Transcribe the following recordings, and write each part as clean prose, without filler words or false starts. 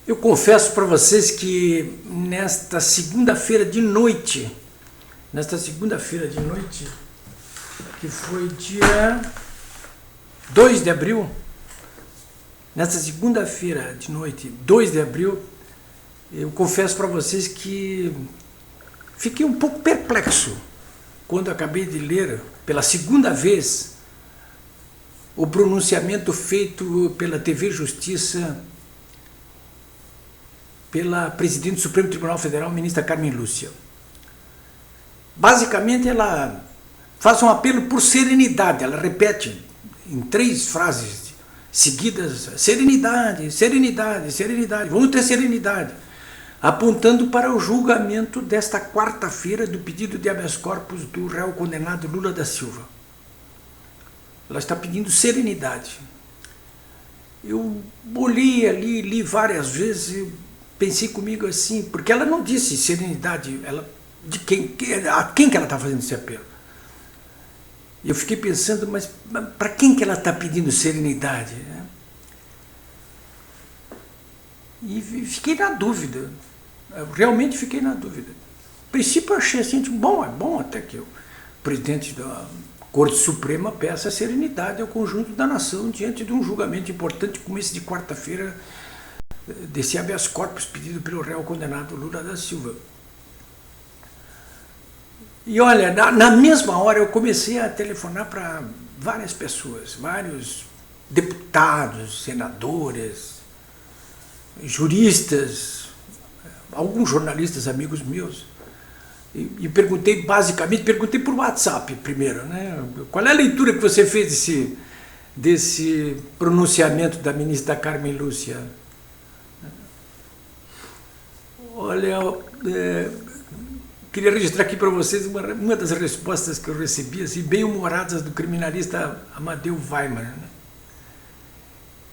Eu confesso para vocês que nesta segunda-feira de noite, que foi dia 2 de abril, nesta segunda-feira de noite, 2 de abril, eu confesso para vocês que fiquei um pouco perplexo quando acabei de ler pela segunda vez o pronunciamento feito pela TV Justiça pela presidente do Supremo Tribunal Federal, ministra Carmen Lúcia. Basicamente, ela faz um apelo por serenidade, ela repete em 3 frases seguidas: serenidade, serenidade, serenidade, vamos ter serenidade, apontando para o julgamento desta quarta-feira do pedido de habeas corpus do réu condenado Lula da Silva. Ela está pedindo serenidade. Eu olhei ali, li várias vezes, pensei comigo assim, porque ela não disse serenidade, a quem que ela está fazendo esse apelo? E eu fiquei pensando, mas para quem que ela está pedindo serenidade? Né? E fiquei na dúvida, realmente fiquei na dúvida. A princípio eu achei assim, bom, é bom até que o presidente da Corte Suprema peça serenidade ao conjunto da nação diante de um julgamento importante como esse de quarta-feira, desse habeas corpus pedido pelo réu condenado Lula da Silva. E olha, na mesma hora eu comecei a telefonar para várias pessoas, vários deputados, senadores, juristas, alguns jornalistas amigos meus, e perguntei por WhatsApp primeiro, né? Qual é a leitura que você fez desse pronunciamento da ministra Carmen Lúcia? Olha, queria registrar aqui para vocês uma das respostas que eu recebi, assim, bem humoradas, do criminalista Amadeu Weimar. Né?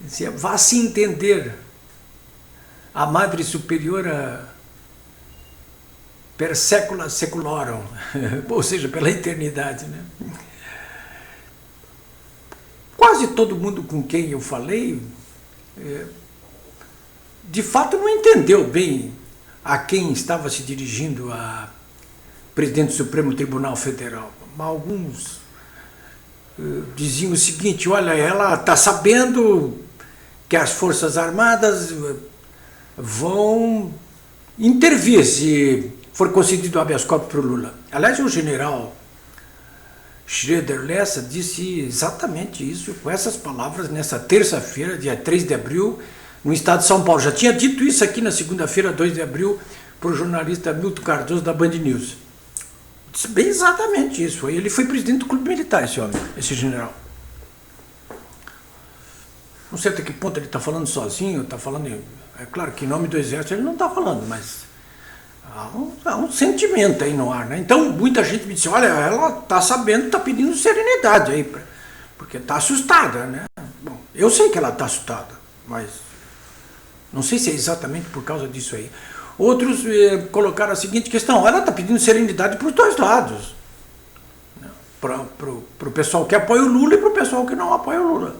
Dizia: vá se entender a Madre Superiora per secula seculorum, ou seja, pela eternidade. Né? Quase todo mundo com quem eu falei, de fato não entendeu bem a quem estava se dirigindo a presidente do Supremo Tribunal Federal. Alguns diziam o seguinte: olha, ela está sabendo que as Forças Armadas vão intervir se for concedido habeas corpus para o Lula. Aliás, o general Schroeder Lessa disse exatamente isso, com essas palavras, nessa terça-feira, dia 3 de abril, no estado de São Paulo. Já tinha dito isso aqui na segunda-feira, 2 de abril, para o jornalista Milton Cardoso, da Band News. Disse bem exatamente isso. Ele foi presidente do Clube Militar, esse homem, esse general. Não sei até que ponto ele está falando sozinho, está falando... É claro que em nome do Exército ele não está falando, mas há um sentimento aí no ar, né? Então, muita gente me disse: olha, ela está sabendo, está pedindo serenidade aí, porque está assustada, né? Bom, eu sei que ela está assustada, mas não sei se é exatamente por causa disso aí. Outros colocaram a seguinte questão: ela está pedindo serenidade para os dois lados. Para o pessoal que apoia o Lula e para o pessoal que não apoia o Lula.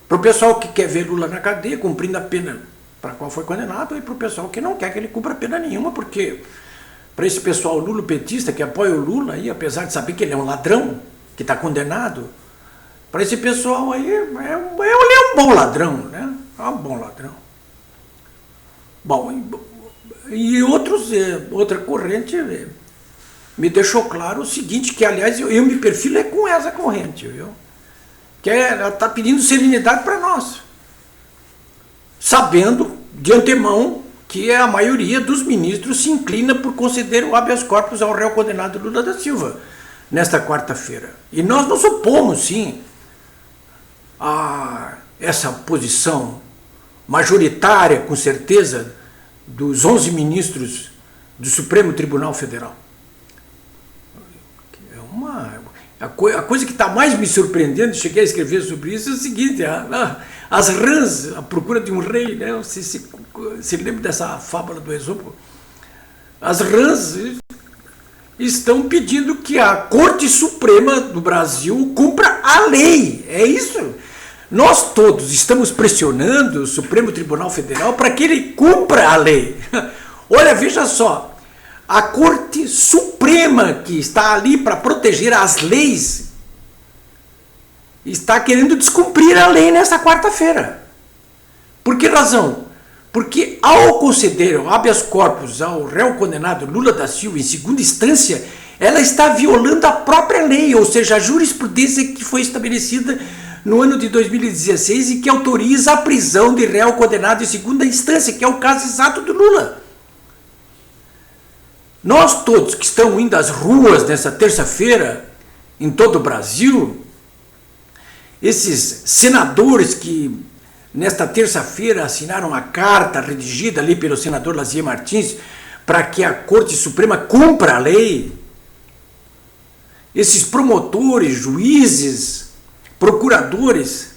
Para o pessoal que quer ver Lula na cadeia, cumprindo a pena para a qual foi condenado, e para o pessoal que não quer que ele cumpra pena nenhuma, porque para esse pessoal lulopetista que apoia o Lula, aí, apesar de saber que ele é um ladrão, que está condenado, para esse pessoal aí, ele é um bom ladrão, né? É um bom ladrão. Bom, e outra corrente me deixou claro o seguinte, que aliás eu me perfilo com essa corrente, viu? Que ela está pedindo serenidade para nós, sabendo de antemão que a maioria dos ministros se inclina por conceder o habeas corpus ao réu condenado Lula da Silva nesta quarta-feira. E nós nos opomos, sim, a essa posição majoritária, com certeza, dos 11 ministros do Supremo Tribunal Federal. A coisa que está mais me surpreendendo, cheguei a escrever sobre isso, é o seguinte: as rãs à procura de um rei, né? Você se lembra dessa fábula do Esopo? As rãs estão pedindo que a Corte Suprema do Brasil cumpra a lei. É isso. Nós todos estamos pressionando o Supremo Tribunal Federal para que ele cumpra a lei. Olha, veja só, a Corte Suprema, que está ali para proteger as leis, está querendo descumprir a lei nesta quarta-feira. Por que razão? Porque ao conceder o habeas corpus ao réu condenado Lula da Silva em segunda instância, ela está violando a própria lei, ou seja, a jurisprudência que foi estabelecida no ano de 2016 e que autoriza a prisão de réu condenado em segunda instância, que é o caso exato do Lula. Nós todos que estamos indo às ruas nessa terça-feira, em todo o Brasil, esses senadores que nesta terça-feira assinaram a carta redigida ali pelo senador Lazier Martins para que a Corte Suprema cumpra a lei, esses promotores, juízes, procuradores,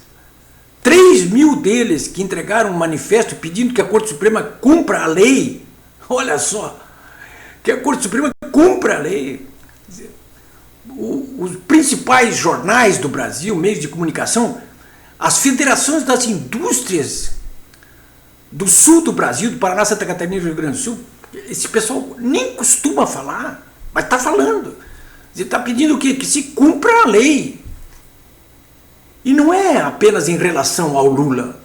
3.000 deles que entregaram um manifesto pedindo que a Corte Suprema cumpra a lei, olha só, que a Corte Suprema cumpra a lei. Os principais jornais do Brasil, meios de comunicação, as federações das indústrias do sul do Brasil, do Paraná, Santa Catarina e Rio Grande do Sul, esse pessoal nem costuma falar, mas está falando. Está pedindo o quê? Que se cumpra a lei. E não é apenas em relação ao Lula.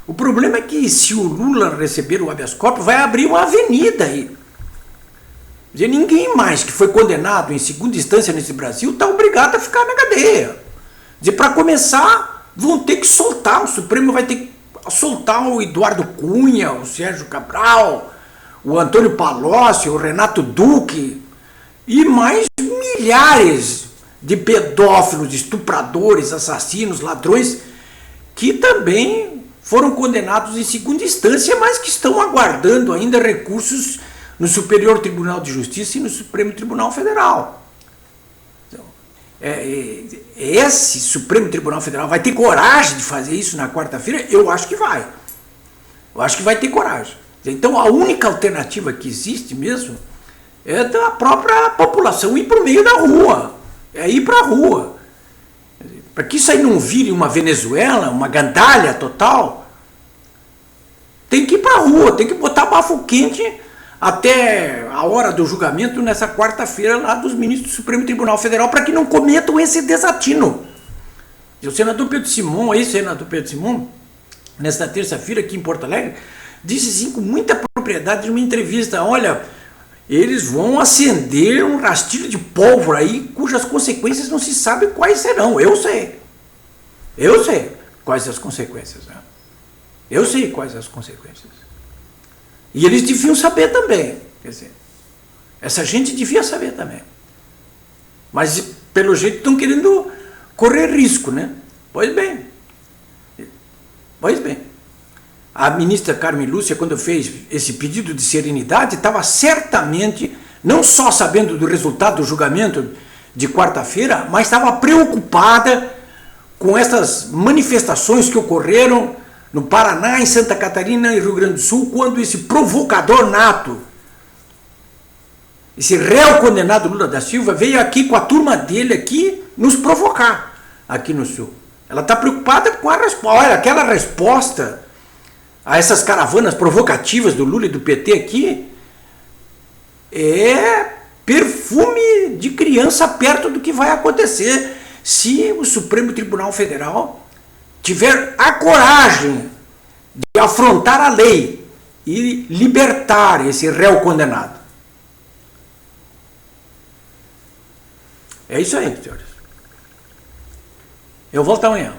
O problema é que se o Lula receber o habeas corpus, vai abrir uma avenida aí. Dizer, ninguém mais que foi condenado em segunda instância nesse Brasil está obrigado a ficar na cadeia. Dizer, para começar, vão ter que soltar, o Supremo vai ter que soltar o Eduardo Cunha, o Sérgio Cabral, o Antônio Palocci, o Renato Duque e mais milhares de pedófilos, estupradores, assassinos, ladrões que também foram condenados em segunda instância, mas que estão aguardando ainda recursos no Superior Tribunal de Justiça e no Supremo Tribunal Federal. Então, esse Supremo Tribunal Federal vai ter coragem de fazer isso na quarta-feira? Eu acho que vai. Eu acho que vai ter coragem. Então a única alternativa que existe mesmo é da própria população ir para o meio da rua. É ir para a rua. Para que isso aí não vire uma Venezuela, uma gandalha total, tem que ir para a rua, tem que botar bafo quente até a hora do julgamento nessa quarta-feira lá dos ministros do Supremo Tribunal Federal para que não cometam esse desatino. E o senador Pedro Simon, ex-senador Pedro Simon, nesta terça-feira aqui em Porto Alegre, disse assim com muita propriedade numa entrevista, olha, eles vão acender um rastilho de pólvora aí cujas consequências não se sabe quais serão. Eu sei quais as consequências. Né? Eu sei quais as consequências. E eles deviam saber também. Quer dizer, essa gente devia saber também. Mas, pelo jeito, estão querendo correr risco, né? Pois bem. A ministra Carmen Lúcia, quando fez esse pedido de serenidade, estava certamente, não só sabendo do resultado do julgamento de quarta-feira, mas estava preocupada com essas manifestações que ocorreram no Paraná, em Santa Catarina e Rio Grande do Sul, quando esse provocador nato, esse réu condenado Lula da Silva, veio aqui com a turma dele aqui nos provocar aqui no Sul. Ela está preocupada com a resposta. Olha, aquela resposta a essas caravanas provocativas do Lula e do PT aqui é perfume de criança perto do que vai acontecer se o Supremo Tribunal Federal tiver a coragem de afrontar a lei e libertar esse réu condenado. É isso aí, senhores. Eu volto amanhã.